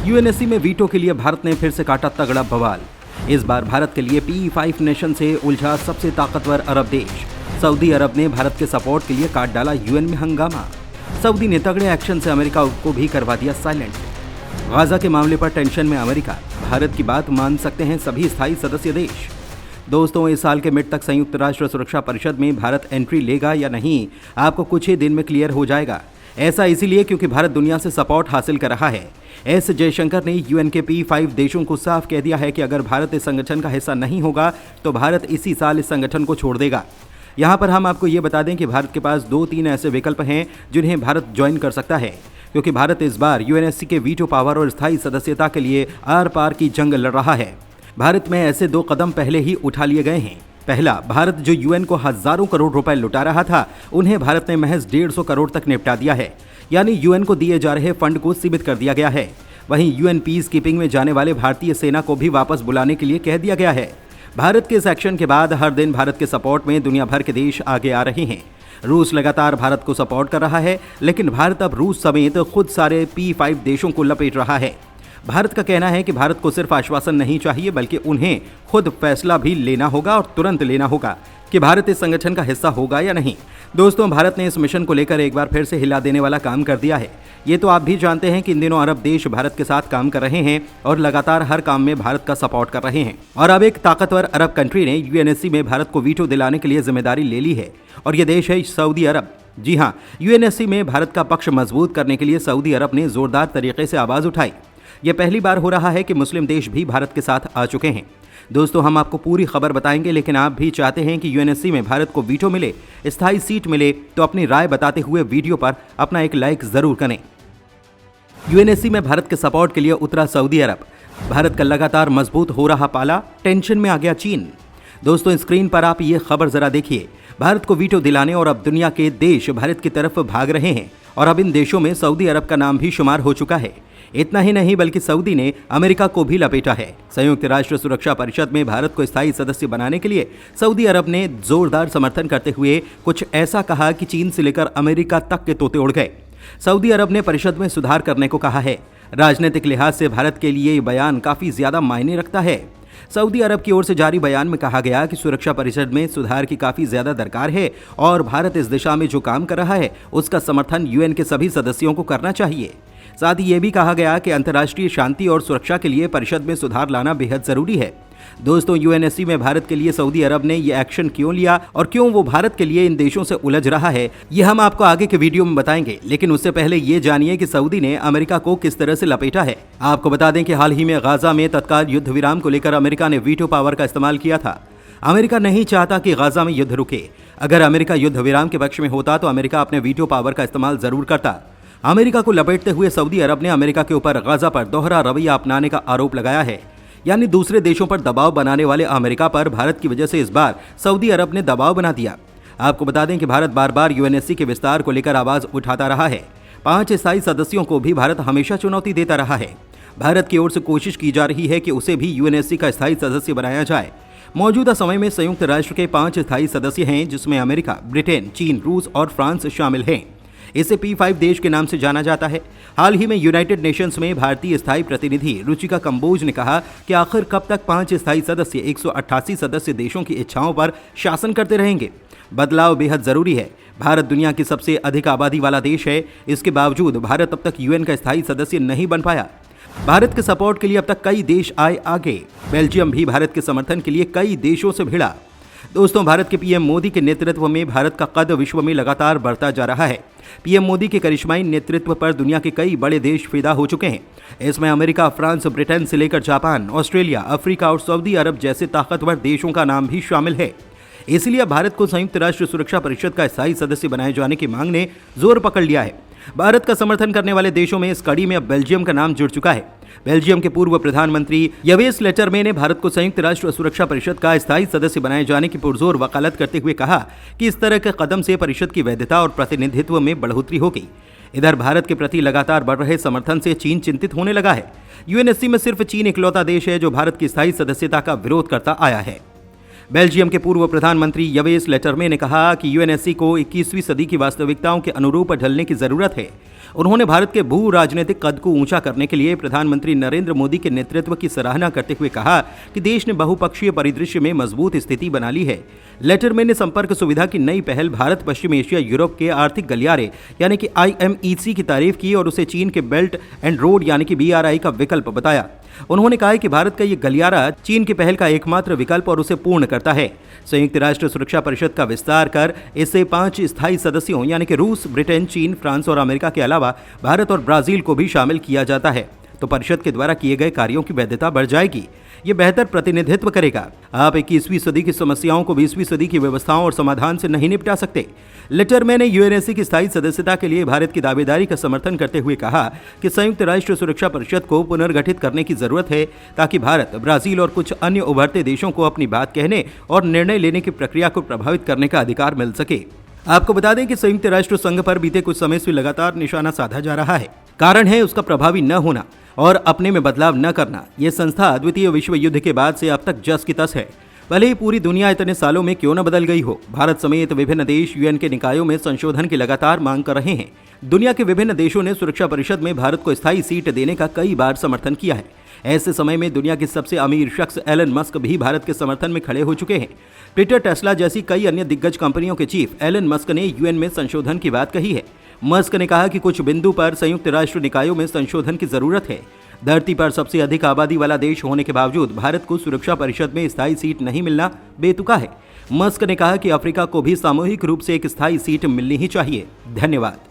UNSC में veto के लिए भारत ने फिर से काटा तगड़ा बवाल। इस बार भारत के लिए P5 नेशन से उलझा सबसे ताकतवर अरब देश सऊदी अरब ने भारत के सपोर्ट के लिए काट डाला यूएन में हंगामा। सऊदी ने तगड़े एक्शन से अमेरिका को भी करवा दिया साइलेंट। गाजा के मामले पर टेंशन में अमेरिका, भारत की बात मान सकते हैं सभी स्थायी सदस्य देश। दोस्तों, इस साल के मिड तक संयुक्त राष्ट्र सुरक्षा परिषद में भारत एंट्री लेगा या नहीं, आपको कुछ ही दिन में क्लियर हो जाएगा। ऐसा इसीलिए क्योंकि भारत दुनिया से सपोर्ट हासिल कर रहा है। एस जयशंकर ने यूएन के P5 देशों को साफ कह दिया है कि अगर भारत इस संगठन का हिस्सा नहीं होगा तो भारत इसी साल इस संगठन को छोड़ देगा। यहाँ पर हम आपको ये बता दें कि भारत के पास 2-3 ऐसे विकल्प हैं जिन्हें भारत ज्वाइन कर सकता है, क्योंकि भारत इस बार यूएनएससी के वीटो पावर और स्थायी सदस्यता के लिए आर पार की जंग लड़ रहा है। भारत में ऐसे 2 कदम पहले ही उठा लिए गए हैं। पहला, भारत जो यूएन को हजारों करोड़ रुपए लुटा रहा था, उन्हें भारत ने महज 150 करोड़ तक निपटा दिया है, यानी यूएन को दिए जा रहे फंड को सीमित कर दिया गया है। वहीं यूएन पीस कीपिंग में जाने वाले भारतीय सेना को भी वापस बुलाने के लिए कह दिया गया है। भारत के इस एक्शन के बाद हर दिन भारत के सपोर्ट में दुनिया भर के देश आगे आ रहे हैं। रूस लगातार भारत को सपोर्ट कर रहा है, लेकिन भारत अब रूस समेत खुद सारे P5 देशों को लपेट रहा है। भारत का कहना है कि भारत को सिर्फ आश्वासन नहीं चाहिए, बल्कि उन्हें खुद फैसला भी लेना होगा और तुरंत लेना होगा कि भारत इस संगठन का हिस्सा होगा या नहीं। दोस्तों, भारत ने इस मिशन को लेकर एक बार फिर से हिला देने वाला काम कर दिया है। ये तो आप भी जानते हैं कि इन दिनों अरब देश भारत के साथ काम कर रहे हैं और लगातार हर काम में भारत का सपोर्ट कर रहे हैं। और अब एक ताकतवर अरब कंट्री ने यूएनएससी में भारत को वीटो दिलाने के लिए जिम्मेदारी ले ली है, और ये देश है सऊदी अरब। जी हाँ, यूएनएससी में भारत का पक्ष मजबूत करने के लिए सऊदी अरब ने जोरदार तरीके से आवाज उठाई। यह पहली बार हो रहा है कि मुस्लिम देश भी भारत के साथ आ चुके हैं। दोस्तों, हम आपको पूरी खबर बताएंगे, लेकिन आप भी चाहते हैं कि यूएनएससी में भारत को वीटो मिले, स्थायी सीट मिले, तो अपनी राय बताते हुए वीडियो पर अपना एक लाइक जरूर करें। यूएनएससी में भारत के सपोर्ट के लिए उतरा सऊदी अरब, भारत का लगातार मजबूत हो रहा पाला, टेंशन में आ गया चीन। दोस्तों, स्क्रीन पर आप ये खबर जरा देखिए। भारत को वीटो दिलाने और अब दुनिया के देश भारत की तरफ भाग रहे हैं, और अब इन देशों में सऊदी अरब का नाम भी शुमार हो चुका है। इतना ही नहीं, बल्कि सऊदी ने अमेरिका को भी लपेटा है। संयुक्त राष्ट्र सुरक्षा परिषद में भारत को स्थायी सदस्य बनाने के लिए सऊदी अरब ने जोरदार समर्थन करते हुए कुछ ऐसा कहा कि चीन से लेकर अमेरिका तक के तोते उड़ गए। सऊदी अरब ने परिषद में सुधार करने को कहा है। राजनीतिक लिहाज से भारत के लिए ये बयान काफी ज्यादा मायने रखता है। सऊदी अरब की ओर से जारी बयान में कहा गया कि सुरक्षा परिषद में सुधार की काफी ज्यादा दरकार है, और भारत इस दिशा में जो काम कर रहा है उसका समर्थन यूएन के सभी सदस्यों को करना चाहिए। साथ ही ये भी कहा गया कि अंतर्राष्ट्रीय शांति और सुरक्षा के लिए परिषद में सुधार लाना बेहद जरूरी है। दोस्तों, यूएनएससी में भारत के लिए सऊदी अरब ने ये एक्शन क्यों लिया और क्यों वो भारत के लिए इन देशों से उलझ रहा है, ये हम आपको आगे के वीडियो में बताएंगे। लेकिन उससे पहले ये जानिए कि सऊदी ने अमेरिका को किस तरह से लपेटा है। आपको बता दें कि हाल ही में गाजा में तत्काल युद्ध विराम को लेकर अमेरिका ने वीटो पावर का इस्तेमाल किया था। अमेरिका नहीं चाहता कि गाजा में युद्ध रुके। अगर अमेरिका युद्ध विराम के पक्ष में होता तो अमेरिका अपने वीटो पावर का इस्तेमाल जरूर करता। अमेरिका को लपेटते हुए सऊदी अरब ने अमेरिका के ऊपर गाजा पर दोहरा रवैया अपनाने का आरोप लगाया है, यानी दूसरे देशों पर दबाव बनाने वाले अमेरिका पर भारत की वजह से इस बार सऊदी अरब ने दबाव बना दिया। आपको बता दें कि भारत बार बार यूएनएससी के विस्तार को लेकर आवाज उठाता रहा है। 5 स्थायी सदस्यों को भी भारत हमेशा चुनौती देता रहा है। भारत की ओर से कोशिश की जा रही है कि उसे भी यूएनएससी का स्थायी सदस्य बनाया जाए। मौजूदा समय में संयुक्त राष्ट्र के 5 स्थायी सदस्य हैं, जिसमें अमेरिका, ब्रिटेन, चीन, रूस और फ्रांस शामिल हैं। इसे P5 देश के नाम से जाना जाता है। हाल ही में यूनाइटेड नेशंस में भारतीय स्थायी प्रतिनिधि रुचिका कंबोज ने कहा कि आखिर कब तक 5 स्थायी सदस्य 188 सदस्य देशों की इच्छाओं पर शासन करते रहेंगे। बदलाव बेहद जरूरी है। भारत दुनिया की सबसे अधिक आबादी वाला देश है, इसके बावजूद भारत अब तक यूएन का स्थायी सदस्य नहीं बन पाया। भारत के सपोर्ट के लिए अब तक कई देश आए आगे। बेल्जियम भी भारत के समर्थन के लिए कई देशों से भिड़ा। दोस्तों, भारत के पीएम मोदी के नेतृत्व में भारत का कद विश्व में लगातार बढ़ता जा रहा है। पीएम मोदी के करिश्माई नेतृत्व पर दुनिया के कई बड़े देश फिदा हो चुके हैं। इसमें अमेरिका, फ्रांस, ब्रिटेन से लेकर जापान, ऑस्ट्रेलिया, अफ्रीका और सऊदी अरब जैसे ताकतवर देशों का नाम भी शामिल है। इसलिए भारत को संयुक्त राष्ट्र सुरक्षा परिषद का स्थायी सदस्य बनाए जाने की मांग ने जोर पकड़ लिया है। भारत का समर्थन करने वाले देशों में इस कड़ी में अब बेल्जियम का नाम जुड़ चुका है। बेल्जियम के पूर्व प्रधानमंत्री यवेस लेटरमे ने भारत को संयुक्त राष्ट्र सुरक्षा परिषद का स्थायी सदस्य बनाए जाने की पुरजोर वकालत करते हुए कहा कि इस तरह के कदम से परिषद की वैधता और प्रतिनिधित्व में बढ़ोतरी होगी। इधर भारत के प्रति लगातार बढ़ रहे समर्थन से चीन चिंतित होने लगा है। यूएनएससी में सिर्फ चीन इकलौता देश है जो भारत की स्थायी सदस्यता का विरोध करता आया है। बेल्जियम के पूर्व प्रधानमंत्री यवेस लेटरमे ने कहा कि यूएनएससी को 21वीं सदी की वास्तविकताओं के अनुरूप ढलने की जरूरत है। उन्होंने भारत के भू राजनीतिक कद को ऊंचा करने के लिए प्रधानमंत्री नरेंद्र मोदी के नेतृत्व की सराहना करते हुए कहा कि देश ने बहुपक्षीय परिदृश्य में मजबूत स्थिति बना ली है। लेटरमे ने संपर्क सुविधा की नई पहल भारत पश्चिम एशिया यूरोप के आर्थिक गलियारे यानी कि IMEC की तारीफ की और उसे चीन के बेल्ट एंड रोड यानी कि BRI का विकल्प बताया। उन्होंने कहा कि भारत का ये गलियारा चीन की पहल का एकमात्र विकल्प और उसे पूर्ण करता है। संयुक्त राष्ट्र सुरक्षा परिषद का विस्तार कर इससे 5 स्थायी सदस्यों यानी कि रूस, ब्रिटेन, चीन, फ्रांस और अमेरिका के अलावा भारत और ब्राजील को भी शामिल किया जाता है तो परिषद के द्वारा किए गए कार्यों की वैधता बढ़ जाएगी। ये बेहतर प्रतिनिधित्व करेगा। आप 21वीं सदी की समस्याओं को 20वीं सदी की व्यवस्थाओं और समाधान से नहीं निपटा सकते। लेटरमे ने यूएनएससी की स्थायी सदस्यता के लिए भारत की दावेदारी का समर्थन करते हुए कहा कि संयुक्त राष्ट्र सुरक्षा परिषद को पुनर्गठित करने की जरूरत है ताकि भारत, ब्राजील और कुछ अन्य उभरते देशों को अपनी बात कहने और निर्णय लेने की प्रक्रिया को प्रभावित करने का अधिकार मिल सके। आपको बता दें कि संयुक्त राष्ट्र संघ पर बीते कुछ समय से लगातार निशाना साधा जा रहा है। कारण है उसका प्रभावी न होना और अपने में बदलाव न करना। यह संस्था द्वितीय विश्व युद्ध के बाद से अब तक जस की तस है। भले ही पूरी दुनिया इतने सालों में क्यों न बदल गई हो, भारत समेत विभिन्न देश यूएन के निकायों में संशोधन की लगातार मांग कर रहे हैं। दुनिया के विभिन्न देशों ने सुरक्षा परिषद में भारत को स्थायी सीट देने का कई बार समर्थन किया है। ऐसे समय में दुनिया के सबसे अमीर शख्स एलन मस्क भी भारत के समर्थन में खड़े हो चुके हैं। ट्विटर, टेस्ला जैसी कई अन्य दिग्गज कंपनियों के चीफ एलन मस्क ने यूएन में संशोधन की बात कही है। मस्क ने कहा कि कुछ बिंदु पर संयुक्त राष्ट्र निकायों में संशोधन की जरूरत है। धरती पर सबसे अधिक आबादी वाला देश होने के बावजूद भारत को सुरक्षा परिषद में स्थायी सीट नहीं मिलना बेतुका है। मस्क ने कहा कि अफ्रीका को भी सामूहिक रूप से एक स्थायी सीट मिलनी ही चाहिए। धन्यवाद।